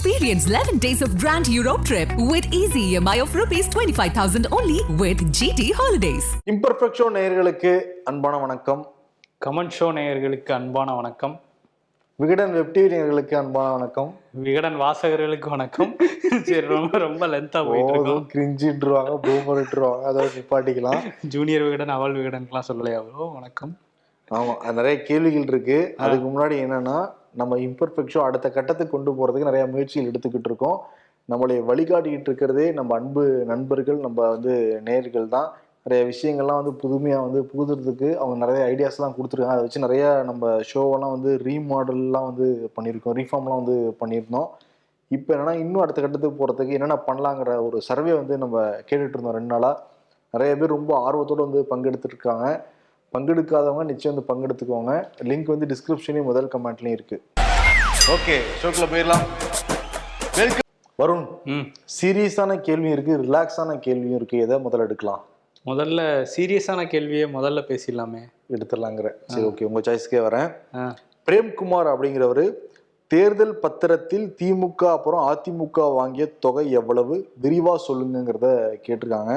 Experience 11 days of Grand Europe trip with easy EMI of rupees 25,000 only with GT Holidays. Imperfect show நேயர்களுக்கு அன்பான வணக்கம். Comment show நேயர்களுக்கு அன்பான வணக்கம். Vikatan web TV நேயர்களுக்கு அன்பான வணக்கம். விகடன் வாசகர்களுக்கு வணக்கம். சரி, ரொம்ப லென்த்தா போயிட்டு இருக்கோம். கிரிஞ்சிட்டுருவாங்க, பூமரிட்டுருவாங்க, அதை நிப்பாட்டிக்கலாம். ஜூனியர் விகடன் அவள் விகடன்லாம் சொல்லலையா? அவ்வளோ வணக்கம். ஆமா, நிறைய கேள்விகள் இருக்கு. அதுக்கு முன்னாடி என்னன்னா, நம்ம இம்பர்ஃபெக்ட் ஷோ அடுத்த கட்டத்துக்கு கொண்டு போறதுக்கு நிறைய முயற்சிகள் எடுத்துக்கிட்டு இருக்கோம். நம்மளை வழிகாட்டிக்கிட்டு இருக்கிறதே நம்ம அன்பு நண்பர்கள், நம்ம நேயர்கள் தான். நிறைய விஷயங்கள்லாம் புதுமையாக புகுதுறதுக்கு அவங்க நிறைய ஐடியாஸ்லாம் கொடுத்துருக்காங்க. அதை வச்சு நிறைய நம்ம ஷோவெல்லாம் ரீமாடல்லாம் பண்ணியிருக்கோம், ரீஃபார்ம்லாம் பண்ணியிருந்தோம். இப்போ என்னன்னா, இன்னும் அடுத்த கட்டத்துக்கு போகிறதுக்கு என்னென்ன பண்ணலாங்கிற ஒரு சர்வே நம்ம கேட்டுட்டு இருந்தோம் 2 நாளாக. நிறைய பேர் ரொம்ப ஆர்வத்தோடு பங்கெடுத்துட்டு இருக்காங்க. பங்கெடுக்காதவங்க நிச்சயம் பங்கெடுத்துக்கோங்க. லிங்க் டிஸ்கிரிப்ஷன்லையும் முதல் கமெண்ட்லையும் இருக்கு. ஓகே, ஷோக்குள்ள போயிடலாம். வெல்கம் வருண். சீரியஸான கேள்வியும் இருக்கு, ரிலாக்ஸான கேள்வியும் இருக்கு. எதை முதல்ல எடுக்கலாம்? முதல்ல சீரியஸான கேள்வியை முதல்ல பேசிடலாமே. எடுத்துடலாங்கிற. சரி, ஓகே, உங்க சாய்ஸ்க்கே வரேன். பிரேம்குமார் அப்படிங்கிறவர் தேர்தல் பத்திரத்தில் திமுக அப்புறம் அதிமுக வாங்கிய தொகை எவ்வளவு, விரிவா சொல்லுங்கிறத கேட்டிருக்காங்க.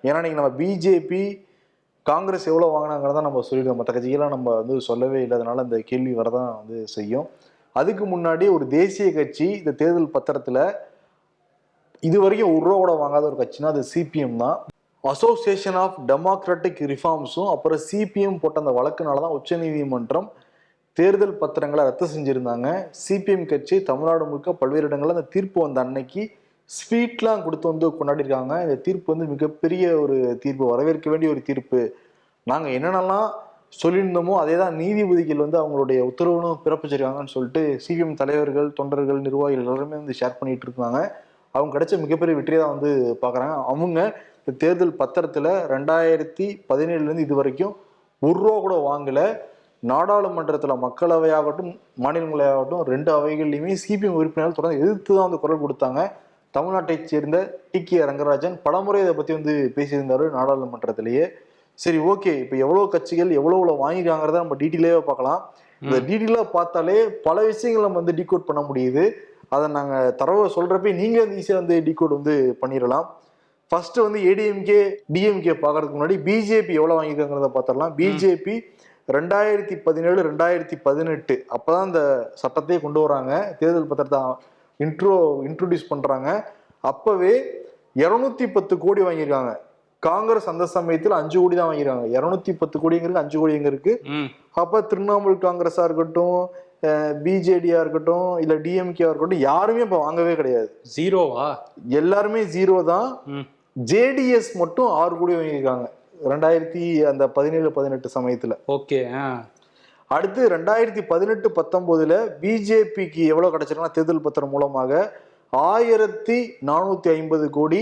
ஏன்னா நீங்க நம்ம பிஜேபி காங்கிரஸ் எவ்வளோ வாங்கினாங்கிறத நம்ம சொல்லிடுவோம். மற்ற கட்சிகளாம் நம்ம சொல்லவே இல்லை. அதனால இந்த கேள்வி வரதான் செய்யும். அதுக்கு முன்னாடி ஒரு தேசிய கட்சி இந்த தேர்தல் பத்திரத்தில் இது வரைக்கும் ₹1 வாங்காத ஒரு கட்சினா அது சிபிஎம் தான். அசோசியேஷன் ஆஃப் டெமோக்ராட்டிக் ரிஃபார்ம்ஸும் அப்புறம் சிபிஎம் போட்ட அந்த வழக்குனால தான் உச்சநீதிமன்றம் தேர்தல் பத்திரங்களை ரத்து செஞ்சுருந்தாங்க. சிபிஎம் கட்சி தமிழ்நாடு முழுக்க பல்வேறு இடங்களில் அந்த தீர்ப்பு வந்த அன்னைக்கு ஸ்வீட்லாம் கொடுத்து கொண்டாடிருக்காங்க. இந்த தீர்ப்பு மிகப்பெரிய ஒரு தீர்ப்பு, வரவேற்க வேண்டிய ஒரு தீர்ப்பு. நாங்கள் என்னென்னலாம் சொல்லியிருந்தோமோ அதே தான் நீதிபதிகள் அவங்களுடைய உத்தரவுன்னு பிறப்பிச்சிருக்காங்கன்னு சொல்லிட்டு சிபிஎம் தலைவர்கள், தொண்டர்கள், நிர்வாகிகள் எல்லாருமே ஷேர் பண்ணிட்டு இருக்காங்க. அவங்க கிடைச்ச மிகப்பெரிய வெற்றியை தான் பார்க்குறாங்க. அவங்க இந்த தேர்தல் பத்திரத்தில் 2017 இது வரைக்கும் ₹1 கூட வாங்கலை. நாடாளுமன்றத்தில் மக்களவையாகட்டும் மாநிலங்களவையாகட்டும் 2 அவைகள்லையுமே சிபிஎம் உறுப்பினர்கள் தொடர்ந்து எதிர்த்து தான் குரல் கொடுத்தாங்க. தமிழ்நாட்டை சேர்ந்த டி.கே. ரங்கராஜன் பலமுறை இதை பற்றி பேசியிருந்தாரு நாடாளுமன்றத்திலேயே. சரி, ஓகே, இப்போ எவ்வளோ கட்சிகள் எவ்வளோ வாங்கிருக்காங்கிறத நம்ம டீட்டெயிலாக பார்க்கலாம். இந்த டீட்டெயிலாக பார்த்தாலே பல விஷயங்கள் நம்ம டீகோட் பண்ண முடியுது. அதை நாங்கள் தரவை சொல்கிறப்ப நீங்கள் ஈஸியாக டீகோட் பண்ணிடலாம். ஃபர்ஸ்ட் ஏடிஎம்கே டிஎம்கே பார்க்கறதுக்கு முன்னாடி பிஜேபி எவ்வளோ வாங்கியிருக்காங்கிறத பார்த்துடலாம். பிஜேபி 2017 2018 அப்போதான் இந்த சட்டத்தையே கொண்டு வராங்க, தேர்தல் பத்திரத்தை இன்ட்ரோடியூஸ் பண்றாங்க. அப்பவே 210 கோடி வாங்கியிருக்காங்க. காங்கிரஸ் அந்த சமயத்தில் 5 கோடி தான் வாங்கிருக்காங்க. 210 கோடிங்கிறது 5 கோடி எங்க இருக்கு? அப்ப திரிணாமுல் காங்கிரஸா இருக்கட்டும், பிஜேடியா இருக்கட்டும், இல்ல டிஎம்கேவா இருக்கட்டும், யாருமே இப்ப வாங்கவே கிடையாது. ஜீரோவா? எல்லாருமே ஜீரோ தான். ஜேடிஎஸ் மட்டும் 6 கோடி வாங்கியிருக்காங்க 2017-18 சமயத்துல. ஓகே. அடுத்து 2018-19 பிஜேபிக்கு எவ்வளவு கிடைச்சிருக்குன்னா தேர்தல் பத்திரம் மூலமாக 1450 கோடி,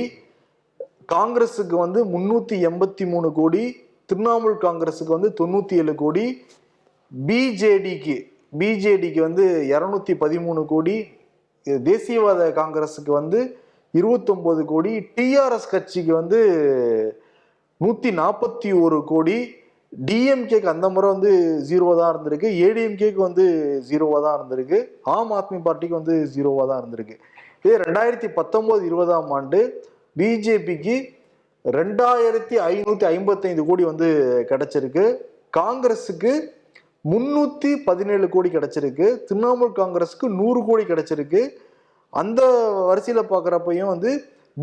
காங்கிரஸுக்கு 383 கோடி, திரிணாமுல் காங்கிரஸுக்கு 97 கோடி, பிஜேடிக்கு 213 கோடி, தேசியவாத காங்கிரஸுக்கு 29 கோடி, டிஆர்எஸ் கட்சிக்கு 141 கோடி, டிஎம்கேக்கு அந்த முறை 0 தான் இருந்திருக்கு, ஏடிஎம்கேக்கு 0 தான் இருந்திருக்கு, ஆம் ஆத்மி பார்ட்டிக்கு 0 தான் இருந்திருக்கு. இதே 2019-20ஆம் ஆண்டு பிஜேபிக்கு 2555 கோடி கிடைச்சிருக்கு, காங்கிரஸுக்கு 317 கோடி கிடைச்சிருக்கு, திரிணாமுல் காங்கிரஸுக்கு 100 கோடி கிடைச்சிருக்கு. அந்த வரிசையில பாக்குறப்பையும்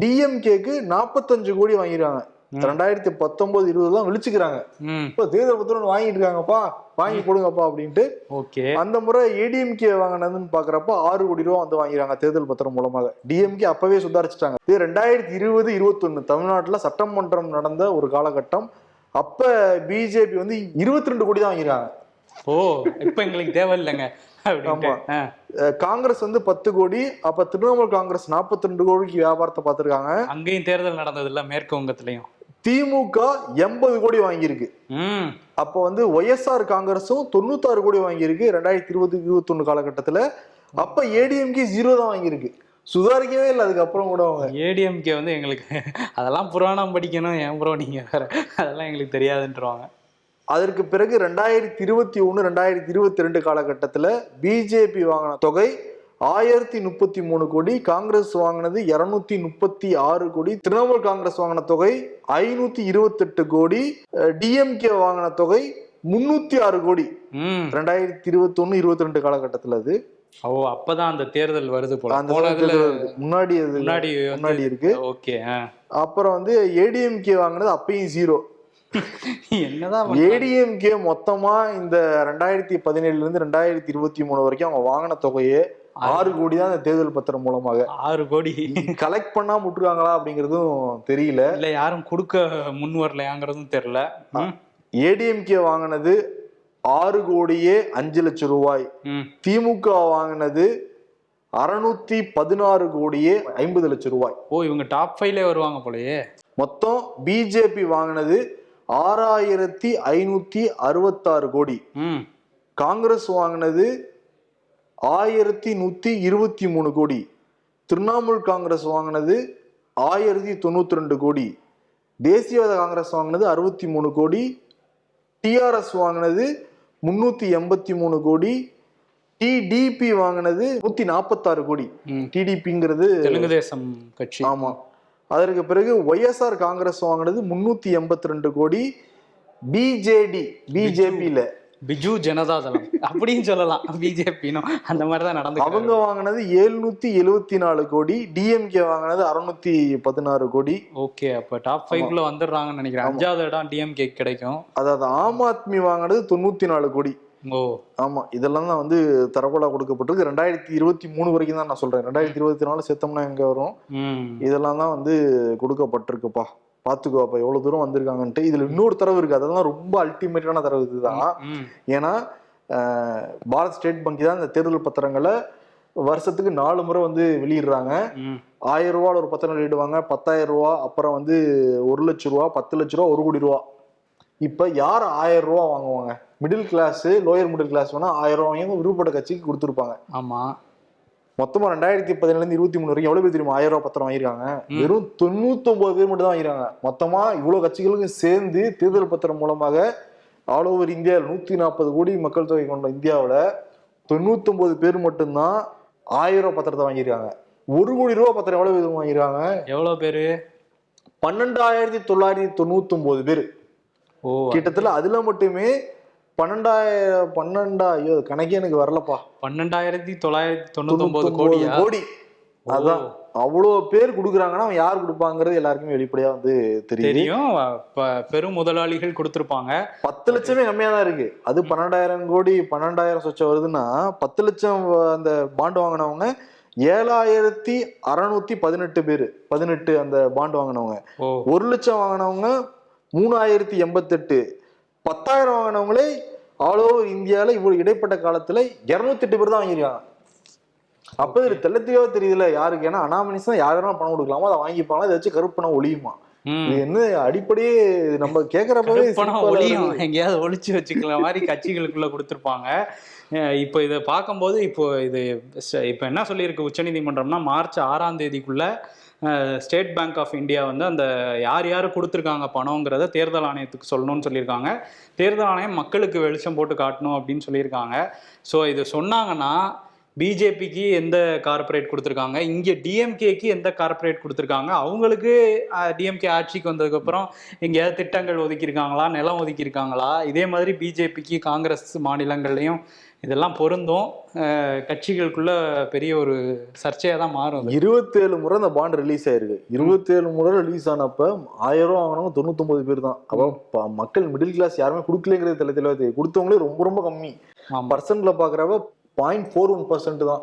டிஎம்கேக்கு 45 கோடி வாங்கிருக்காங்க. 2019-20 தான் விழிச்சுக்கிறாங்க. இப்போ தேர்தல் பத்திரம் வாங்கிட்டு இருக்காங்கப்பா, வாங்கி கொடுங்கப்பா அப்படின்ட்டு. அந்த முறை ஏடிஎம்கே வாங்கினதுன்னு பாக்குறப்ப 6 கோடி ரூபா வாங்கிறாங்க தேர்தல் பத்திரம் மூலமாக. டிஎம்கே அப்பவே சுதாரிச்சுட்டாங்க. இது 2020-21 தமிழ்நாட்டுல சட்டமன்றம் நடந்த ஒரு காலகட்டம். அப்ப பிஜேபி 22 கோடி தான் வாங்கிறாங்க. ஓ, இப்ப எங்களுக்கு தேவை இல்லைங்க. காங்கிரஸ் 10 கோடி, அப்ப திரிணாமுல் காங்கிரஸ் 42 கோடிக்கு வியாபாரத்தை பார்த்திருக்காங்க. அங்கேயும் தேர்தல் நடந்தது இல்ல, மேற்கு வங்கத்திலையும். திமுக 80 கோடி வாங்கியிருக்கு. அப்ப ஒய்எஸ்ஆர் காங்கிரஸும் 96 கோடி வாங்கியிருக்கு 2020-21 காலகட்டத்துல. அப்ப ஏடிஎம்கே 0 தான் வாங்கியிருக்கு, சுதாரிக்கவே இல்லை. அதுக்கப்புறம் கூட ஏடிஎம்கே எங்களுக்கு அதெல்லாம் புராணம் படிக்கணும், ஏன் ப்ரோ நீங்க வேற, அதெல்லாம் எங்களுக்கு தெரியாதுன்றவாங்க. அதற்கு பிறகு 2021-2022 காலகட்டத்தில் பிஜேபி வாங்கின தொகை 1033 கோடி, காங்கிரஸ் வாங்கினது 236 கோடி, திரிணாமுல் காங்கிரஸ் வாங்கின தொகை 528 கோடி, டிஎம்கே வாங்கின தொகை 306 கோடி. 2021-22 காலகட்டத்தில் அது. ஓ, அப்பதான் அந்த தேர்தல் வருது போல. முன்னாடி இருக்கு. ஓகே. அப்புறம் வந்து ஏடிஎம்கே வாங்கினது அப்பயும் 0. என்னதான் ஏடிஎம்கே மொத்தமா இந்த 2017 இருந்து 2023 வரைக்கும் அவங்க வாங்கின தொகையே 6 கோடி தான் இந்த தேர்தல் பத்திரம் மூலமாக. 6 கோடி கலெக்ட் பண்ணா முட்டுருக்காங்களா அப்படிங்கறதும் தெரியல, இல்ல யாரும் கொடுக்க முன் வரலையாங்கிறதும் தெரியல. ஏடிஎம்கே வாங்கினது 6 கோடியே 5 லட்சம் ரூபாய், திமுக வாங்கினது 616 கோடியே 50 லட்சம் ரூபாய். ஓ, இவங்க டாப் 5ல வருவாங்க போலயே. மொத்தம் பிஜேபி வாங்கினது 6566 கோடி, காங்கிரஸ் வாங்கினது 1123 கோடி, திரிணாமுல் காங்கிரஸ் வாங்கினது 1092 கோடி, தேசியவாத காங்கிரஸ் வாங்கினது 63 கோடி, டிஆர்எஸ் வாங்கினது 383 கோடி, டிடிபி வாங்கினது 146 கோடி. டிடிபிங்கிறது தெலுங்கு தேசம் கட்சி. ஆமா. அதற்கு பிறகு ஒய்எஸ்ஆர் காங்கிரஸ் வாங்கினது 382 கோடி, பிஜேபியில பிஜு ஜனதா தளம் அப்படின்னு சொல்லலாம், பிஜேபினும் அந்த மாதிரிதான் நடந்து. அவங்க வாங்கினது 774 கோடி, டிஎம்கே வாங்கினது 616 கோடி. ஓகே, அப்ப டாப் 5ல வந்துடுறாங்கன்னு நினைக்கிறேன். 5வது இடம் டிஎம்கே கிடைக்கும். அதாவது ஆம் ஆத்மி வாங்கினது 94 கோடி. ஓ ஆமா, இதெல்லாம் தான் வந்து தரவுகளா கொடுக்கப்பட்டிருக்கு. 2023 வரைக்கும் தான் நான் சொல்றேன். 2024 சேர்த்தோம்னா எங்க வரும்? இதெல்லாம் தான் வந்து கொடுக்கப்பட்டிருக்குப்பா. பாத்துக்கோப்பா எவ்வளவு தூரம் வந்திருக்காங்கன்ட்டு. இதுல இன்னொரு தரவு இருக்கு, அதெல்லாம் ரொம்ப அல்டிமேட்டான தரவு இதுதான். ஏன்னா பாரத் ஸ்டேட் வங்கி தான் இந்த தேர்தல் பத்திரங்களை வருஷத்துக்கு 4 முறை வந்து வெளியிடுறாங்க. 1000 ரூபாய் ஒரு பத்திரம் வெளியிடுவாங்க, 10,000 ரூபா, அப்புறம் வந்து 1 லட்சம் ரூபா, 10 லட்ச ரூபா, 1 கோடி ரூபா. இப்ப யார் 1000 ரூபா வாங்குவாங்க? Middle class, lower middle class வேணா 1000 ரூபா வாங்கி விருப்பப்பட்ட கட்சிக்கு கொடுத்துருப்பாங்க. ஆமா, மொத்தமா 2017 இருந்து 23 வரைக்கும் எவ்வளவு பேர் தெரியுமா 1000 ரூபாய் பத்திரம் வாங்கிருக்காங்க? வெறும் 99 பேர் மட்டும் தான் வாங்கிருக்காங்க. மொத்தமா இவ்வளவு கட்சிகளுக்கு சேர்ந்து தேர்தல் பத்திரம் மூலமாக ஆல் ஓவர் இந்தியா 140 கோடி மக்கள் தொகை கொண்ட இந்தியாவில 99 பேர் மட்டும்தான் 1000 ரூபாய் பத்திரத்தை வாங்கியிருக்காங்க. 1 கோடி ரூபாய் பத்திரம் எவ்வளவு பேர் வாங்கிருக்காங்க? எவ்வளவு பேரு? 12,999 பேர். கிட்டத்தட்ட அதுல மட்டுமே 12,000 கணக்கே எனக்கு வரலப்பா. 12,999 கோடி. அதான் அவ்வளவு பேர் கொடுக்குறாங்கன்னா அவன் யார் கொடுப்பாங்கிறது எல்லாருக்குமே வெளிப்படையா வந்து தெரியும். பெரும் முதலாளிகள் கொடுத்திருப்பாங்க. 10 லட்சமே கம்மியா தான் இருக்கு. அது 12,000 கோடி 12,000 சொச்சம் வருதுன்னா 10 லட்சம் அந்த பாண்டு வாங்கினவங்க 7,618 பேர். 18 அந்த பாண்டு வாங்கினவங்க. 1 லட்சம் வாங்கினவங்க 3,088. 10,000 வாங்கினவங்களே ஆல் ஓவர் இந்தியாவில இவ்வளவு இடைப்பட்ட காலத்துல 208 பேர் தான் வாங்கிருக்காங்க. அப்ப இது தெளிவா தெரியல யாருக்கு. ஏன்னா அனாமனிஸா யாரும் பணம் கொடுக்கலாமோ அதை வாங்கிப்பாங்க. இதை வச்சு கருப்பு பணம் ஒழியுமா? இது என்ன அடிப்படையே நம்ம கேக்குறப்பவே பணம் ஒழியும், எங்கேயாவது ஒழிச்சு வச்சுக்கிற மாதிரி கட்சிகளுக்குள்ள கொடுத்துருப்பாங்க. இப்போ இதை பார்க்கும்போது இப்போ என்ன சொல்லியிருக்கு உச்சநீதிமன்றம்னா, மார்ச் 6ஆம் தேதிக்குள்ள ஸ்டேட் பேங்க் ஆஃப் இந்தியா வந்து அந்த யார் கொடுத்துருக்காங்க பணங்கிறத தேர்தல் ஆணையத்துக்கு சொல்லணும்னு சொல்லியிருக்காங்க. தேர்தல் ஆணையம் மக்களுக்கு வெளிச்சம் போட்டு காட்டணும் அப்படின்னு சொல்லியிருக்காங்க. ஸோ இது சொன்னாங்கன்னா பிஜேபிக்கு எந்த கார்பரேட் கொடுத்துருக்காங்க, இங்கே டிஎம்கேக்கு எந்த கார்பரேட் கொடுத்துருக்காங்க, அவங்களுக்கு டிஎம்கே ஆட்சிக்கு வந்ததுக்கப்புறம் எங்கேயாவது திட்டங்கள் ஒதுக்கியிருக்காங்களா, நிலம் ஒதுக்கியிருக்காங்களா, இதே மாதிரி பிஜேபிக்கு காங்கிரஸ் மாநிலங்கள்லையும் இதெல்லாம் பொருந்தும். கட்சிகளுக்குள்ள பெரிய ஒரு சர்ச்சையாக தான் மாறும். 27 முறை அந்த பாண்ட் ரிலீஸ் ஆயிருக்கு. 27 முறை ரிலீஸ் ஆனப்ப 1000 ரூபா வாங்கினவங்க 99 பேர் தான். அப்போ மக்கள் மிடில் கிளாஸ் யாருமே கொடுக்கலங்கிறது தெளிவாக தெரியும். கொடுத்தவங்களே ரொம்ப ரொம்ப கம்மி. பர்சன்ட்ல பாக்குறப்ப 0.41% தான்.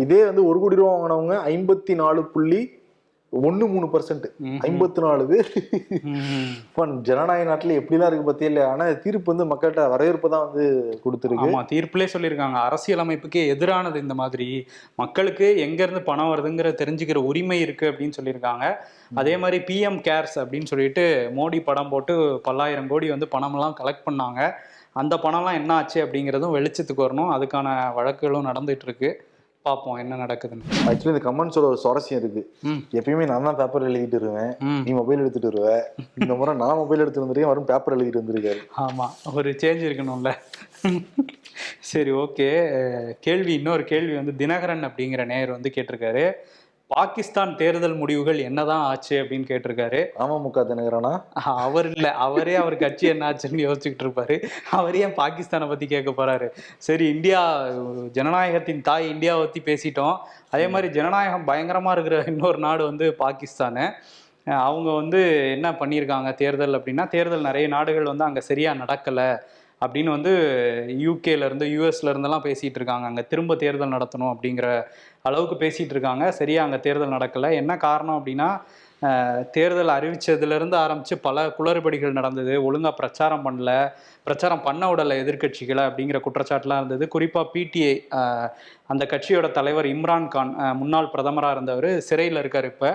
இதே வந்து 1 கோடி ரூபா வாங்கினவங்க 54.13%. 54 பேர். ஜனநாயக நாட்டுல எப்படிலாம் இருக்கு பத்தியில. ஆனா தீர்ப்பு வந்து மக்கள்கிட்ட வரவேற்பு தான் வந்து கொடுத்துருக்கு. தீர்ப்புலே சொல்லியிருக்காங்க, அரசியலமைப்புக்கு எதிரானது இந்த மாதிரி. மக்களுக்கு எங்க இருந்து பணம் வருதுங்கிற தெரிஞ்சுக்கிற உரிமை இருக்கு அப்படின்னு சொல்லியிருக்காங்க. அதே மாதிரி பிஎம் கேர்ஸ் அப்படின்னு சொல்லிட்டு மோடி படம் போட்டு 10,000 கோடி வந்து பணமெல்லாம் கலெக்ட் பண்ணாங்க. அந்த பணம்லாம் என்ன ஆச்சு அப்படிங்கிறதும் வெளிச்சத்துக்கு வரணும். அதுக்கான வழக்குகளும் நடந்துட்டு இருக்கு. பார்ப்போம் என்ன நடக்குதுன்னு. ஆக்சுவலி இந்த கமெண்ட்ஸோட ஒரு சுவாரஸ்யம் இருக்கு. எப்பயுமே நான் தான் பேப்பர் எழுதிட்டு வருவேன், நீ மொபைல் எடுத்துட்டு வருவேன். இந்த முறை நான் மொபைல் எடுத்துட்டு வந்துருக்கேன், வரும் பேப்பர் எழுதிட்டு வந்திருக்காரு. ஆமா, ஒரு சேஞ்ச் இருக்கணும்ல. சரி, ஓகே. இன்னொரு கேள்வி வந்து தினகரன் அப்படிங்கிற நேயர் வந்து கேட்டிருக்காரு. பாகிஸ்தான் தேர்தல் முடிவுகள் என்னதான் ஆச்சு அப்படின்னு கேட்டிருக்காரு. அமமுக தினகரனா? அவர் இல்ல, அவர் கட்சி என்ன ஆச்சுன்னு யோசிச்சுக்கிட்டு இருப்பாரு. அவர் ஏன் பாகிஸ்தானை பத்தி கேட்க போறாரு? சரி, இந்தியா ஜனநாயகத்தின் தாய் இந்தியாவை பத்தி பேசிட்டோம். அதே மாதிரி ஜனநாயகம் பயங்கரமா இருக்கிற இன்னொரு நாடு வந்து பாகிஸ்தானு. அவங்க வந்து என்ன பண்ணியிருக்காங்க தேர்தல் அப்படின்னா, தேர்தல் நிறைய நாடுகள் வந்து அங்கே சரியா நடக்கலை அப்படின்னு வந்து யூகேல இருந்து யூஎஸ்ல இருந்தெல்லாம் பேசிட்டு இருக்காங்க. அங்கே திரும்ப தேர்தல் நடத்தணும் அப்படிங்கிற அளவுக்கு பேசிட்டு இருக்காங்க. சரியா அங்கே தேர்தல் நடக்கலை. என்ன காரணம் அப்படின்னா, தேர்தல் அறிவிச்சதுலேருந்து ஆரம்பித்து பல குளறுபடிகள் நடந்தது. ஒழுங்காக பிரச்சாரம் பண்ணல, பிரச்சாரம் பண்ண விடலை எதிர்கட்சிகளை அப்படிங்கிற குற்றச்சாட்டுலாம் இருந்தது. குறிப்பாக பிடிஐ அந்த கட்சியோட தலைவர் இம்ரான்கான், முன்னாள் பிரதமராக இருந்தவர், சிறையில் இருக்கார். இப்போ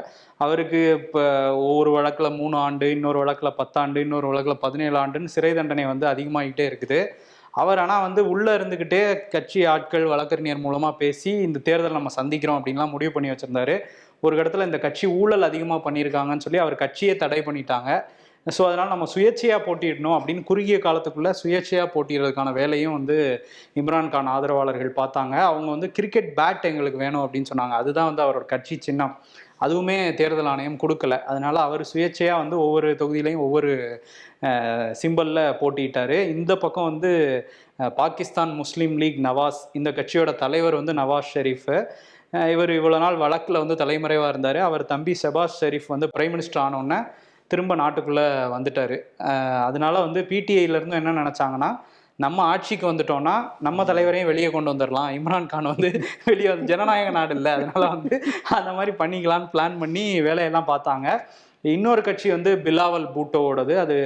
அவருக்கு இப்போ ஒவ்வொரு வழக்கில் 3 ஆண்டு, இன்னொரு வழக்கில் 10 ஆண்டு, இன்னொரு வழக்கில் 17 ஆண்டுன்னு சிறை தண்டனை வந்து அதிகமாகிட்டே இருக்குது. அவர் ஆனால் வந்து உள்ளே இருந்துக்கிட்டே கட்சி ஆட்கள் வழக்கறிஞர் மூலமாக பேசி இந்த தேர்தல் நம்ம சந்திக்கிறோம் அப்படின்லாம் முடிவு பண்ணி வச்சுருந்தாரு. ஒரு இடத்துல இந்த கட்சி ஊழல் அதிகமாக பண்ணியிருக்காங்கன்னு சொல்லி அவர் கட்சியை தடை பண்ணிட்டாங்க. ஸோ அதனால் நம்ம சுயேட்சையாக போட்டியிடணும் அப்படின்னு குறுகிய காலத்துக்குள்ளே சுயேட்சையாக போட்டியிடுறதுக்கான வேலையும் வந்து இம்ரான்கான் ஆதரவாளர்கள் பார்த்தாங்க. அவங்க வந்து கிரிக்கெட் பேட் எங்களுக்கு வேணும் அப்படின்னு சொன்னாங்க. அதுதான் வந்து அவரோட கட்சி சின்னம். அதுவுமே தேர்தல் ஆணையம் கொடுக்கல. அதனால அவர் சுயேட்சையாக வந்து ஒவ்வொரு தொகுதியிலையும் ஒவ்வொரு சிம்பலில் போட்டிட்டார். இந்த பக்கம் வந்து பாகிஸ்தான் முஸ்லீம் லீக் நவாஸ், இந்த கட்சியோட தலைவர் வந்து நவாஸ் ஷெரீஃபு. இவர் இவ்வளோ நாள் வழக்கில் வந்து தலைமறைவாக இருந்தார். அவர் தம்பி ஷெபாஸ் ஷெரீஃப் வந்து பிரைம் மினிஸ்டர் ஆனோடனே திரும்ப நாட்டுக்குள்ளே வந்துட்டார். அதனால வந்து பிடிஐலேருந்து என்ன நினச்சாங்கன்னா, நம்ம ஆட்சிக்கு வந்துட்டோம்னா நம்ம தலைவரையும் வெளியே கொண்டு வந்துடலாம், இம்ரான்கான் வந்து வெளியே வந்து ஜனநாயக நாடு இல்லை, அதனால வந்து அந்த மாதிரி பண்ணிக்கலான்னு பிளான் பண்ணி வேலையெல்லாம் பார்த்தாங்க. இன்னொரு கட்சி வந்து பிலாவல் பூட்டோவோடது, அது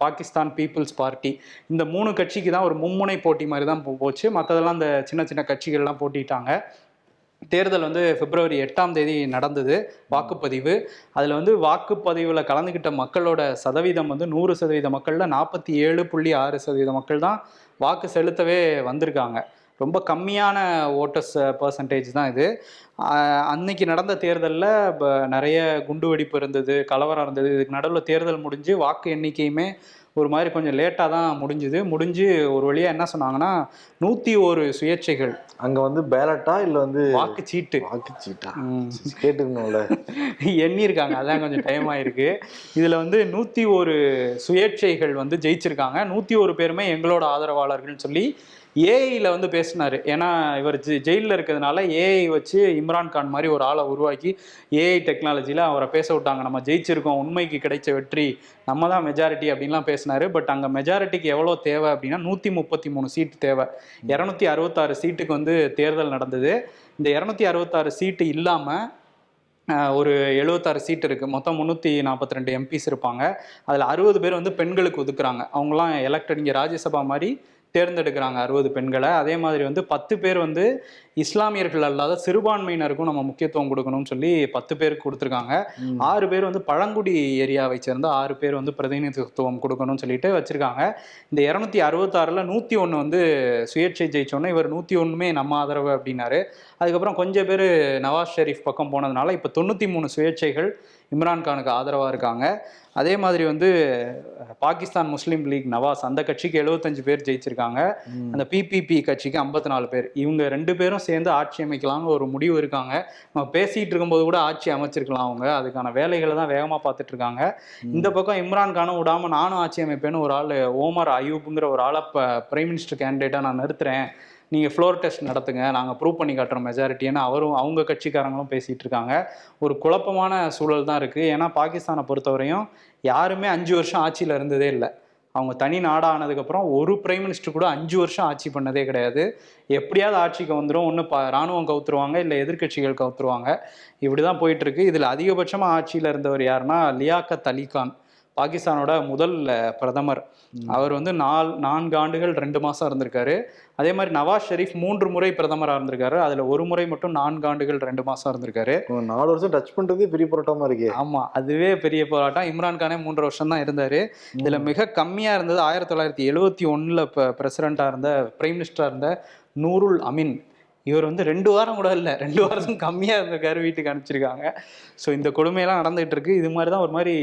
பாகிஸ்தான் பீப்புள்ஸ் பார்ட்டி. இந்த 3 கட்சிக்கு தான் ஒரு மும்முனை போட்டி மாதிரி தான் போச்சு. மற்றதெல்லாம் இந்த சின்ன சின்ன கட்சிகள்லாம் போட்டிட்டாங்க. தேர்தல் வந்து பிப்ரவரி 8ஆம் தேதி நடந்தது, வாக்குப்பதிவு. அதில் வந்து வாக்குப்பதிவில் கலந்துக்கிட்ட மக்களோட சதவீதம் வந்து 100% மக்களில் 47.6% மக்கள் தான் வாக்கு செலுத்தவே வந்திருக்காங்க. ரொம்ப கம்மியான ஓட்டர்ஸ் பர்சன்டேஜ் தான் இது. அன்னைக்கு நடந்த தேர்தலில் நிறைய குண்டு வெடிப்பு இருந்தது, கலவரம் இருந்தது. இதுக்கு நடுவில் தேர்தல் முடிஞ்சு வாக்கு எண்ணிக்கையுமே ஒரு மாதிரி கொஞ்சம் லேட்டாக தான் முடிஞ்சு ஒரு வழியாக என்ன சொன்னாங்கன்னா 101 சுயேட்சைகள். அங்கே வந்து பேலட்டா இல்லை வந்து வாக்குச்சீட்டா கேட்டுக்கணும்ல, எண்ணியிருக்காங்க. அதான் கொஞ்சம் டைம் ஆயிருக்கு. இதில் வந்து 101 சுயேட்சைகள் வந்து ஜெயிச்சிருக்காங்க. 101 பேருமே எங்களோட ஆதரவாளர்கள்னு சொல்லி ஏஐயில் வந்து பேசினார். ஏன்னா இவர் ஜெயிலில் இருக்கிறதுனால ஏஐ வச்சு இம்ரான்கான் மாதிரி ஒரு ஆளை உருவாக்கி ஏஐ டெக்னாலஜியில் அவரை பேச விட்டாங்க. நம்ம ஜெயிச்சிருக்கோம், உண்மைக்கு கிடைச்ச வெற்றி, நம்ம தான் மெஜாரிட்டி அப்படின்லாம் பேசினார். பட் அங்கே மெஜாரிட்டிக்கு எவ்வளோ தேவை அப்படின்னா 133 சீட்டு தேவை. 266 சீட்டுக்கு வந்து தேர்தல் நடந்தது. இந்த 266 சீட்டு இல்லாமல் ஒரு 76 சீட் இருக்குது. மொத்தம் 342 எம்பிஸ் இருப்பாங்க. அதில் 60 பேர் வந்து பெண்களுக்கு ஒதுக்குறாங்க. அவங்களாம் எலெக்டட், இங்கே ராஜ்யசபா மாதிரி தேர்ந்தெடுக்கிறாங்க 60 பெண்களை. அதே மாதிரி வந்து 10 பேர் வந்து இஸ்லாமியர்கள் அல்லாத சிறுபான்மையினருக்கும் நம்ம முக்கியத்துவம் கொடுக்கணும்னு சொல்லி 10 பேருக்கு கொடுத்துருக்காங்க. 6 பேர் வந்து பழங்குடி ஏரியாவை சேர்ந்த 6 பேர் வந்து பிரதிநிதித்துவம் கொடுக்கணும்னு சொல்லிட்டு வச்சிருக்காங்க. இந்த 266ல் 101 வந்து சுயேட்சை ஜெயிச்சோன்னே இவர் 101மே நம்ம ஆதரவு அப்படின்னாரு. அதுக்கப்புறம் கொஞ்சம் பேர் நவாஸ் ஷெரீஃப் பக்கம் போனதுனால இப்போ 93 சுயேட்சைகள் இம்ரான்கானுக்கு ஆதரவாக இருக்காங்க. அதே மாதிரி வந்து பாகிஸ்தான் முஸ்லீம் லீக் நவாஸ், அந்த கட்சிக்கு 75 பேர் ஜெயிச்சிருக்காங்க. அந்த பிபிபி கட்சிக்கு 54 பேர். இவங்க 2 பேரும் சேர்ந்து ஆட்சி அமைக்கலாம்னு ஒரு முடிவு இருக்காங்க. நம்ம பேசிகிட்டு இருக்கும்போது கூட ஆட்சி அமைச்சிருக்கலாம் அவங்க. அதுக்கான வேலைகளை தான் வேகமாக பார்த்துட்டு இருக்காங்க. இந்த பக்கம் இம்ரான்கானும் விடாமல் நானும் ஆட்சி அமைப்பேன்னு ஒரு ஆள், ஓமர் அயூப்ங்கிற ஒரு ஆளை பிரைம் மினிஸ்டர் கேண்டிடேட்டாக நான் நிறுத்துறேன், நீங்கள் ஃப்ளோர் டெஸ்ட் நடத்துங்க, நாங்கள் ப்ரூவ் பண்ணி காட்டுறோம் மெஜாரிட்டின்னு அவங்க கட்சிக்காரங்களும் பேசிகிட்டு இருக்காங்க. ஒரு குழப்பமான சூழல் தான் இருக்குது. ஏன்னா பாகிஸ்தானை பொறுத்தவரையும் யாருமே 5 வருஷம் ஆட்சியில் இருந்ததே இல்லை. அவங்க தனி நாடானதுக்கப்புறம் ஒரு பிரைம் மினிஸ்டர் கூட 5 வருஷம் ஆட்சி பண்ணதே கிடையாது. எப்படியாவது ஆட்சிக்கு வந்துடும், ஒன்று இராணுவம் கவுத்துருவாங்க, இல்லை எதிர்கட்சிகள் கவுத்துருவாங்க. இப்படி தான் போயிட்டுருக்கு. இதில் அதிகபட்சமாக ஆட்சியில் இருந்தவர் யாருன்னா லியாக்கத் அலி கான், பாகிஸ்தானோட முதல் பிரதமர். அவர் வந்து 4 ஆண்டுகள் 2 மாதம் இருந்திருக்காரு. அதே மாதிரி நவாஸ் ஷெரீஃப் 3 முறை பிரதமராக இருந்திருக்காரு. அதில் ஒரு முறை மட்டும் 4 ஆண்டுகள் 2 மாதம் இருந்திருக்காரு. 4 வருஷம் டச் பண்ணுறதே பெரிய போராட்டமாக இருக்கு. ஆமாம், அதுவே பெரிய போராட்டம். இம்ரான்கானே 3 வருஷம் தான் இருந்தார். இதில் மிக கம்மியாக இருந்தது 1971 இப்போ பிரசிடெண்ட்டாக இருந்த பிரைம் மினிஸ்டராக இருந்த நூருல் அமீன். இவர் வந்து 2 வாரம் கூட இல்லை, 2 வாரத்துக்கும் கம்மியாக இருந்திருக்காரு, வீட்டுக்கு அனுப்பிச்சிருக்காங்க. ஸோ இந்த கொடுமையெல்லாம் நடந்துகிட்டு இருக்கு. இது மாதிரி தான் ஒரு மாதிரி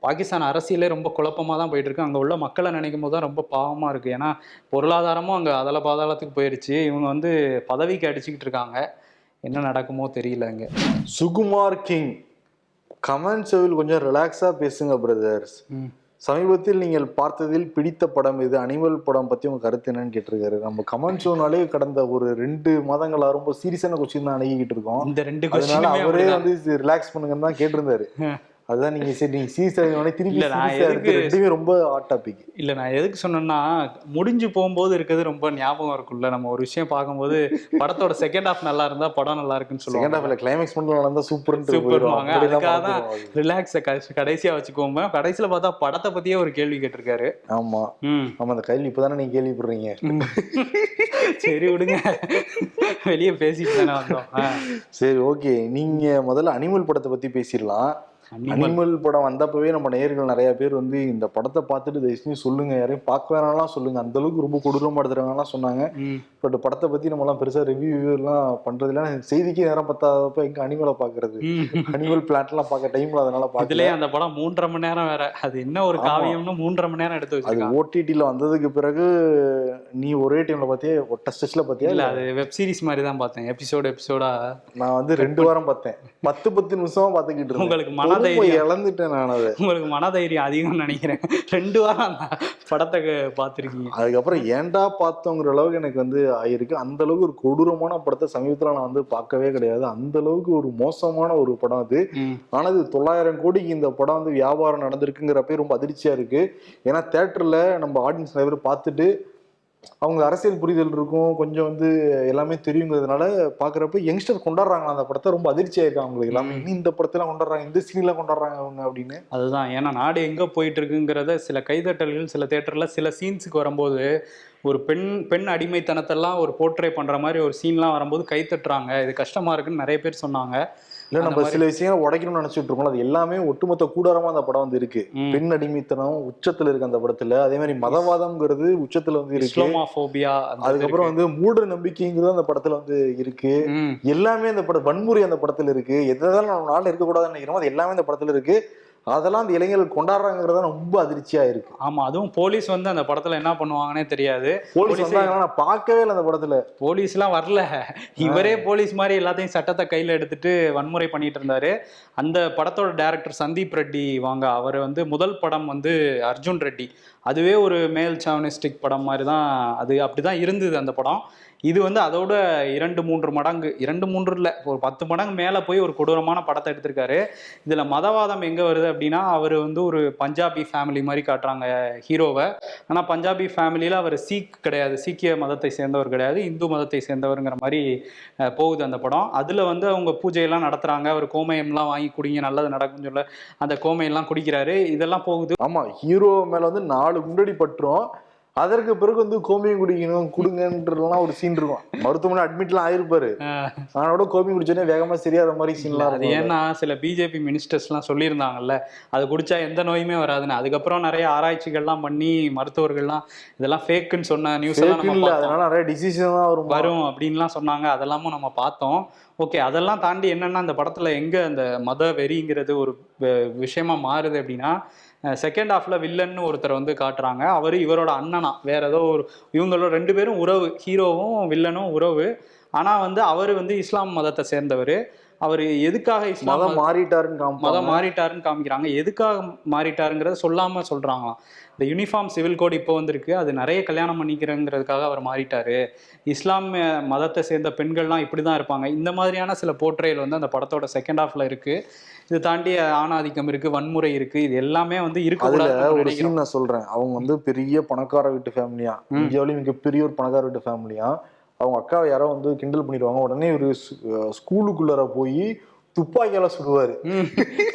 பாகிஸ்தான் அரசியலே ரொம்ப குழப்பமாக தான் போயிட்டு இருக்கு. அங்கே உள்ள மக்களை நினைக்கும் போது தான் ரொம்ப பாவமாக இருக்குது. ஏன்னா பொருளாதாரமும் அங்கே அதல பாதாளத்துக்கு போயிடுச்சு. இவங்க வந்து பதவிக்கு அடிச்சுக்கிட்டு இருக்காங்க. என்ன நடக்குமோ தெரியல. அங்கே சுகுமார் கிங் கமெண்ட் செவில் கொஞ்சம் ரிலாக்ஸா பேசுங்க பிரதர்ஸ். சமீபத்தில் நீங்கள் பார்த்ததில் பிடித்த படம் இது, அனிமல் படம் பத்தி உங்க கருத்து என்னன்னு கேட்டிருக்காரு. நம்ம கமெண்ட் ஷோனாலே கடந்த ஒரு 2 மாதங்களா ரொம்ப சீரியஸான கொஸ்டின் தான் அணுகிட்டு இருக்கோம். இந்த 2 அதனால அவரே வந்து ரிலாக்ஸ் பண்ணுங்கன்னு தான் கேட்டிருந்தாரு. அதுதான் நீங்க சரி நீங்க சீரியஸ் திருப்பி ரெண்டுமே ரொம்ப ஹாட் டாபிக். இல்ல நான் எதுக்கு சொன்னேன்னா, முடிஞ்சு போகும்போது இருக்கிறது ரொம்ப ஞாபகம் இருக்குல்ல. நம்ம ஒரு விஷயம் பார்க்கும்போது படத்தோட செகண்ட் ஹாஃப் நல்லா இருந்தா படம் நல்லா இருக்குன்னு சொல்லுவாங்க. செகண்ட் ஹாஃப்ல கிளைமேக்ஸ் மட்டும் நல்லா இருந்தா சூப்பர்வாங்க. அதுக்காக தான் ரிலாக்ஸை கடைசியா வச்சுக்கோங்க. கடைசியில பார்த்தா படத்தை பத்தியே ஒரு கேள்வி கேட்டிருக்காரு. ஆமா ஆமா, அந்த கேள்வி இப்பதானே நீங்க கேள்விப்படுறீங்க. சரி விடுங்க, வெளியே பேசிட்டு தானே வந்தோம். சரி ஓகே, நீங்க முதல்ல அனிமல் படத்தை பத்தி பேசிடலாம். அனிமல் படம் வந்தப்பவே நம்ம நேயர்கள் நிறைய பேர் வந்து இந்த படத்தை பார்த்துட்டு தயவுசெய்து சொல்லுங்க, யாரையும் பார்க்க வேணாம்லாம் சொல்லுங்க, அந்த அளவுக்கு ரொம்ப கொடூரமா எடுத்துறாங்கலாம் சொன்னாங்க. பட் படத்தை பத்தி நம்ம எல்லாம் பெருசா ரிவ்யூ எல்லாம் பண்றது இல்ல. செய்திக்கு நேரம் பத்தாதப்ப எங்க அனிமலை பாக்குறது, அனிமல் பிளாட் எல்லாம் பார்க்க டைம்ல, அதனால பாக்கல. அந்த படம் 3.5 மணி நேரம் வேற, அது என்ன ஒரு காவியம்னு 3.5 மணி நேரம் எடுத்து வச்சிருக்காங்க. அது ஓடிடில வந்ததுக்கு பிறகு நீ ஒரே டைம்ல பாத்தியா, டெஸ்ட்ல பாத்தியா? இல்ல, அது வெப் சீரிஸ் மாதிரி தான் பார்த்தேன், எபிசோடா. நான் வந்து 2 வாரம் பார்த்தேன், 10 நிமிஷமா பாத்துக்கிட்டு இருந்தேன். உங்களுக்கு இழந்துட்டேன் நான். அதை உங்களுக்கு மனதைரியம் அதிகம் நினைக்கிறேன். 2 வாரம் படத்தை பார்த்துருக்கீங்க. அதுக்கப்புறம் ஏன்டா பார்த்தோங்கிற அளவுக்கு எனக்கு வந்து ஆயிருக்கு. அந்த அளவுக்கு ஒரு கொடூரமான படத்தை சமீபத்துல நான் வந்து பார்க்கவே கிடையாது. அந்த அளவுக்கு ஒரு மோசமான ஒரு படம் அது. ஆனா இது 900 கோடிக்கு இந்த படம் வந்து வியாபாரம் நடந்திருக்குங்கிறப்ப ரொம்ப அதிர்ச்சியா இருக்கு. ஏன்னா தியேட்டர்ல நம்ம ஆடியன்ஸ் நிறைய பேர் பார்த்துட்டு அவங்க அரசியல் புரிதல் இருக்கும், கொஞ்சம் வந்து எல்லாமே தெரியுங்கிறதுனால பாக்குறப்ப யங்ஸ்டர் கொண்டாடுறாங்க அந்த படத்தை. ரொம்ப அதிர்ச்சியா இருக்கு அவங்களுக்கு எல்லாமே. இன்னும் இந்த படத்தெல்லாம் கொண்டாடுறாங்க, இந்த சீன்ல கொண்டாடுறாங்க அவங்க அப்படின்னு. அதுதான், ஏன்னா நாடு எங்க போயிட்டு இருக்குங்கிறத சில கைதட்டல்கள் சில தியேட்டர்ல சில சீன்ஸுக்கு வரும்போது ஒரு பெண் அடிமைத்தனத்தெல்லாம் ஒரு போர்ட்ரே பண்ற மாதிரி ஒரு சீன்லாம் வரும்போது கை தட்டுறாங்க. இது கஷ்டமா இருக்குன்னு நிறைய பேர் சொன்னாங்க. இல்ல நம்ம சில விஷயங்களை உடைக்கணும்னு நினைச்சிட்டு இருக்கோம், அது எல்லாமே ஒட்டுமொத்த கூடாரமா அந்த படம் வந்து இருக்கு. பெண் அடிமைத்தனம் உச்சத்துல இருக்கு அந்த படத்துல. அதே மாதிரி மதவாதம்ங்கிறது உச்சத்துல வந்து இருக்கு. இஸ்லாமோபோபியா, அதுக்கப்புறம் வந்து மூட நம்பிக்கைங்கிறது அந்த படத்துல வந்து இருக்கு. எல்லாமே அந்த படம், வன்முறை அந்த படத்துல இருக்கு. எதெல்லாம் நம்ம நாட்டில் இருக்கக்கூடாதுன்னு நினைக்கிறோமோ அது எல்லாமே அந்த படத்துல இருக்கு. அதெல்லாம் அந்த இளைஞர்கள் கொண்டாடுறாங்கிறத ரொம்ப அதிர்ச்சியா இருக்கு. ஆமா, அதுவும் போலீஸ் வந்து அந்த படத்துல என்ன பண்ணுவாங்கன்னே தெரியாது. போலீஸ் நான் பார்க்கவே இல்லை அந்த படத்துல. போலீஸ் எல்லாம் வரல, இவரே போலீஸ் மாதிரி எல்லாத்தையும் சட்டத்தை கையில எடுத்துட்டு வன்முறை பண்ணிட்டு இருந்தாரு. அந்த படத்தோட டைரக்டர் சந்தீப் ரெட்டி வாங்க, அவர் வந்து முதல் படம் வந்து அர்ஜுன் ரெட்டி, அதுவே ஒரு மேல் சாவனிஸ்டிக் படம் மாதிரி தான், அது அப்படிதான் இருந்தது அந்த படம். இது வந்து அதோட 2-3 மடங்கு, 2-3 இல்லை, ஒரு 10 மடங்கு மேலே போய் ஒரு கொடூரமான படத்தை எடுத்திருக்காரு. இதில் மதவாதம் எங்கே வருது அப்படின்னா, அவர் வந்து ஒரு பஞ்சாபி ஃபேமிலி மாதிரி காட்டுறாங்க ஹீரோவை. ஆனால் பஞ்சாபி ஃபேமிலியில் அவர் சீக் கிடையாது, சீக்கிய மதத்தை சேர்ந்தவர் கிடையாது, இந்து மதத்தை சேர்ந்தவருங்கிற மாதிரி போகுது அந்த படம். அதில் வந்து அவங்க பூஜையெல்லாம் நடத்துகிறாங்க, அவர் கோமயம்லாம் வாங்கி குடிங்க நல்லது நடக்கும்னு சொல்ல அந்த கோமையெல்லாம் குடிக்கிறாரு, இதெல்லாம் போகுது. ஆமாம், ஹீரோ மேலே வந்து 4 குண்டடி பட்டுரும், அதற்கு பிறகு வந்து கோமியம் குடிக்கணும் கொடுங்கன்றலாம் ஒரு சீன் இருக்கும். மருத்துவமனை அட்மிட்லாம் ஆயிருப்பாரு, ஆனோட கோமியம் குடிச்சோடனே வேகமா சரியாகிற மாதிரி சீன்லாம் இருக்கும். ஏன்னா சில பிஜேபி மினிஸ்டர்ஸ்லாம் சொல்லியிருந்தாங்கல்ல, அது குடிச்சா எந்த நோயுமே வராதுன்னு. அதுக்கப்புறம் நிறைய ஆராய்ச்சிகள்லாம் பண்ணி மருத்துவர்கள்லாம் இதெல்லாம் ஃபேக்குன்னு சொன்ன நியூஸ் எல்லாம், அதனால நிறைய டிசீஷன் தான் வரும் அப்படின்லாம் சொன்னாங்க. அதெல்லாமும் நம்ம பார்த்தோம். ஓகே, அதெல்லாம் தாண்டி என்னன்னா அந்த படத்துல எங்க அந்த மத வெறிங்கிறது ஒரு விஷயமா மாறுது அப்படின்னா, செகண்ட் ஹாஃப்ல வில்லன்னு ஒருத்தர் வந்து காட்டுறாங்க. அவர் இவரோட அண்ணனா, வேற ஏதோ ஒரு, இவங்களோட 2 பேரும் உறவு, ஹீரோவும் வில்லனும் உறவு. ஆனா வந்து அவர் வந்து இஸ்லாம் மதத்தை சேர்ந்தவர். அவர் எதுக்காக இஸ்லாம் மதம் மாறிட்டாருன்னு காமிக்கிறாங்க. எதுக்காக மாறிட்டாருங்கிறத சொல்லாம சொல்றாங்களாம். இந்த யூனிஃபார்ம் சிவில் கோட் இப்போ வந்திருக்கு, அது நிறைய கல்யாணம் பண்ணிக்கிறங்கிறதுக்காக அவர் மாறிட்டாரு, இஸ்லாமிய மதத்தை சேர்ந்த பெண்கள்லாம் இப்படிதான் இருப்பாங்க, இந்த மாதிரியான சில போர்ட்ரேல் வந்து அந்த படத்தோட செகண்ட் ஹாஃப்ல இருக்கு. இது தாண்டி ஆணாதிக்கம் இருக்கு, வன்முறை இருக்கு, இது எல்லாமே வந்து இருக்கு. நான் சொல்றேன், அவங்க வந்து பெரிய பணக்கார வீட்டு ஃபேமிலியா, இந்தியாவிலேயும் மிகப்பெரிய ஒரு பணக்கார வீட்டு ஃபேமிலியா. அவங்க அக்காவை யாரோ வந்து கிண்டல் பண்ணிடுவாங்க, உடனே ஒரு ஸ்கூலுக்குள்ளார போய் துப்பாக்கியால சுடுவாரு.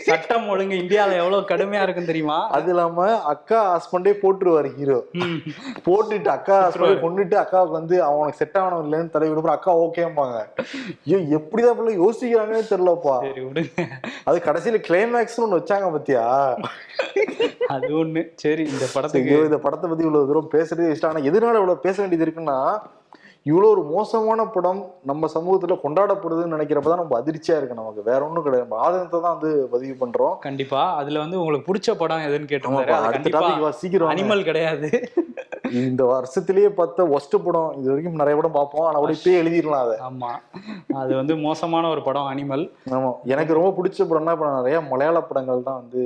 சட்டம் ஒழுங்கு இந்தியாவில எவ்வளவு கடுமையா இருக்குன்னு தெரியுமா? அது இல்லாம அக்கா ஹஸ்பண்டே போட்டுருவாரு ஹீரோ. போட்டுட்டு அக்கா ஹஸ்பண்ட் கொண்டுட்டு அக்காவுக்கு வந்து அவனுக்கு செட் ஆகணும் இல்லைன்னு தலைவிட அக்கா ஓகேம்பாங்க. ஐயோ எப்படிதான் யோசிக்கிறாங்கன்னு தெரியலப்பா. அது கடைசியில கிளைமேக்ஸ் ஒண்ணு வச்சாங்க பத்தியா, அது ஒண்ணு. சரி, இந்த படத்தை பத்தி இவ்வளவு தூரம் பேசுறதே இஷ்டம். ஆனா எதனால இவ்வளவு பேச வேண்டியது இருக்குன்னா, இவ்வளோ ஒரு மோசமான படம் நம்ம சமூகத்துல கொண்டாடப்படுதுன்னு நினைக்கிறப்பதான் நம்ம அதிர்ச்சியா இருக்கு. நமக்கு வேற ஒன்றும் கிடையாது, நம்ம ஆதங்கத்தை தான் வந்து பதிவு பண்றோம். கண்டிப்பா. அதுல வந்து உங்களுக்கு பிடிச்ச படம் எதுன்னு கேட்டிருந்தாரு. சீக்கிரம் அனிமல் கிடையாது. இந்த வருஷத்திலேயே பார்த்த ஒஸ்ட் படம், இது வரைக்கும் நிறைய படம் பார்ப்போம், ஆனா இப்பயே எழுதிடலாம் அதை. ஆமா, அது வந்து மோசமான ஒரு படம் அனிமல். ஆமா, எனக்கு ரொம்ப பிடிச்ச படம்னா இப்ப நான் நிறைய மலையாள படங்கள் தான் வந்து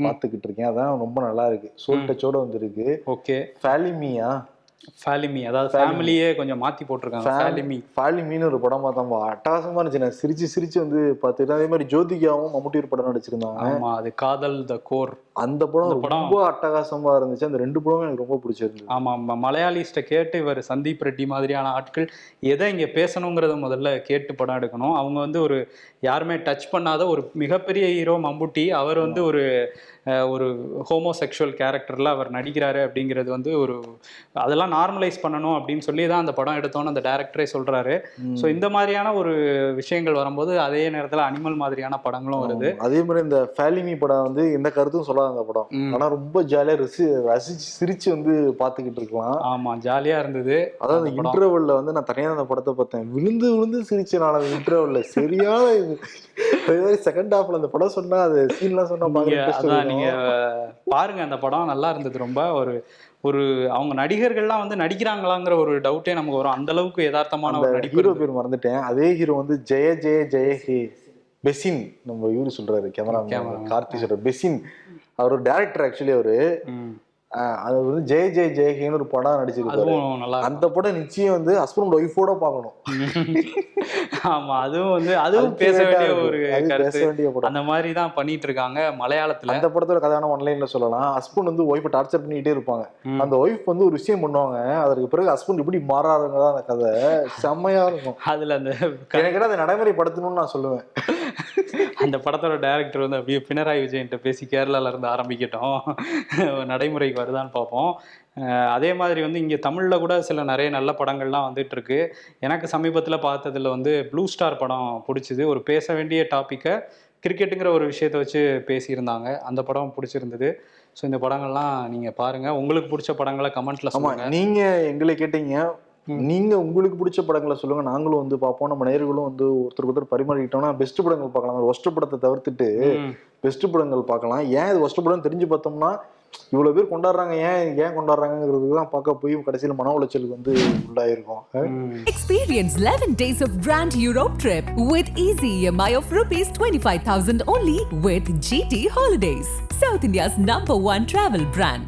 பார்த்துக்கிட்டு இருக்கேன். அதான் ரொம்ப நல்லா இருக்கு. சோல் டச்சோட வந்துருக்கு. ஓகே, ஃபாலிமி, அதாவது ஃபேமிலியே கொஞ்சம் மாத்தி போட்டிருக்காங்க. ஃபாலிமின்னு ஒரு படம் பார்த்தோம், அட்டகாசமா இருந்துச்சு. நான் சிரிச்சு வந்து பார்த்துட்டு, அதே மாதிரி ஜோதிகாவும் மம்முட்டி ஒரு படம் நடிச்சிருந்தாங்க. ஆமா, அது காதல் த கோர். அந்த படம் ரொம்ப அட்டகாசமா இருந்துச்சு. அந்த 2 படமும் எனக்கு ரொம்ப பிடிச்சிருந்துச்சு. ஆமா, மலையாளிஸ்ட கேட்டு இவர் சந்தீப் ரெட்டி மாதிரியான ஆட்கள் எதை இங்க பேசணுங்கிறத முதல்ல கேட்டு படம் எடுக்கணும். அவங்க வந்து ஒரு யாருமே டச் பண்ணாத ஒரு மிகப்பெரிய ஹீரோ மம்முட்டி. அவர் வந்து ஒரு ஹோமோசெக்சுவல் கேரக்டர்ல அவர் நடிக்கிறாரு அப்படிங்கிறது வந்து அதெல்லாம் நார்மலைஸ் பண்ணணும் அப்படின்னு சொல்லி தான் அந்த படம் எடுத்தோன்னு அந்த டைரக்டரே சொல்றாரு. ஸோ இந்த மாதிரியான ஒரு விஷயங்கள் வரும்போது அதே நேரத்தில் அனிமல் மாதிரியான படங்களும் வருது. அதே மாதிரி இந்த ஃபாலிமி படம் வந்து எந்த கருத்தும் சொல்லாத அந்த படம், ஆனா ரொம்ப ஜாலியா ரசிச்சு சிரிச்சு வந்து பாத்துக்கிட்டு இருக்கலாம். ஆமா, ஜாலியா இருந்தது. அதாவது இன்டர்வல்ல வந்து நான் தனியா அந்த படத்தை பார்த்தேன், விழுந்து சிரிச்சேன் நான் அந்த இன்டர்வல்ல. சரியான செகண்ட் ஹாஃப்ல அந்த படம் சொன்னா அது சீன்லாம் சொன்னா நீங்க பாருங்க, அந்த படம் நல்லா இருந்தது. ரொம்ப ஒரு அவங்க நடிகர்கள்லாம் வந்து நடிக்கிறாங்களாங்கிற ஒரு டவுட்டே நமக்கு வரும். அந்த அளவுக்கு யதார்த்தமான ஒரு நடிப்பு. ஹீரோ பேர் மறந்துட்டேன். அதே ஹீரோ வந்து ஜெய ஹே பெசின், நம்ம இவரு சொல்றாரு கேமரா கார்த்தி சொல்ற பெசின். அவர் ஒரு டைரக்டர் ஆக்சுவலி. அவரு அது வந்து ஜெய ஹேன்னு ஒரு படம் நடிச்சிருக்காரு. அந்த படம் நிச்சயம் வந்து ஹஸ்பண்ட் ஒய்ஃபோட பார்க்கணும். ஆமா, அதுவும் பேச வேண்டிய ஒரு கருத்து. அந்த மாதிரி தான் பண்ணிட்டு இருக்காங்க மலையாளத்துல. அந்த படத்தோட கதையான ஒன்லைன்ல சொல்லலாம். ஹஸ்பண்ட் வந்து ஒய்ஃபை டார்ச்சர் பண்ணிட்டே இருப்பாங்க. அந்த ஒய்ஃப் வந்து ஒரு விஷயம் பண்ணுவாங்க, அதற்கு பிறகு ஹஸ்பண்ட் இப்படி மாறாருங்கதான் அந்த கதை. செம்மையா இருக்கும். அதுல அந்த எனக்கு அதை நடைமுறைப்படுத்தணும்னு நான் சொல்லுவேன். அந்த படத்தோட டைரக்டர் வந்து அப்படியே பினராயி விஜயன்ட்ட பேசி கேரளால இருந்து ஆரம்பிக்கட்டும், நடைமுறைக்கு வருதான்னு பார்ப்போம். அதே மாதிரி வந்து இங்கே தமிழில் கூட நிறைய நல்ல படங்கள்லாம் வந்துட்டு இருக்கு. எனக்கு சமீபத்தில் பார்த்ததுல வந்து ப்ளூ ஸ்டார் படம் பிடிச்சிது. ஒரு பேச வேண்டிய டாப்பிக்கை கிரிக்கெட்டுங்கிற ஒரு விஷயத்தை வச்சு பேசியிருந்தாங்க. அந்த படம் பிடிச்சிருந்தது. ஸோ இந்த படங்கள்லாம் நீங்கள் பாருங்கள். உங்களுக்கு பிடிச்ச படங்களை கமெண்ட்ல சொல்லுங்க. நீங்கள் எங்களை கேட்டீங்க, நீங்க உங்களுக்கு பிடிச்ச படங்களை சொல்லுங்க, நாங்களும் வந்து பார்ப்போம். நம்ம நேயர்களும் வந்து ஒருத்தர் பரிமாறிக்கிட்டோம்னா பெஸ்ட் படங்கள் பார்க்கலாம். ஒரு ஒஸ்ட் படத்தை தவிர்த்துட்டு பெஸ்ட் படங்கள் பார்க்கலாம். ஏன் இது ஒஸ்ட் படம் தெரிஞ்சு பார்த்தோம்னா இவ்வளவு பேர் கொண்டாடுறாங்க, ஏன் கொண்டாடுறாங்கிறது தான் பார்க்க போய் கடைசியில் மன உளைச்சலுக்கு வந்து உள்ளாயிருக்கும். Experience 11 days of Grand Europe trip with easy EMI of rupees 25,000 only with GT Holidays, South India's #1 travel brand.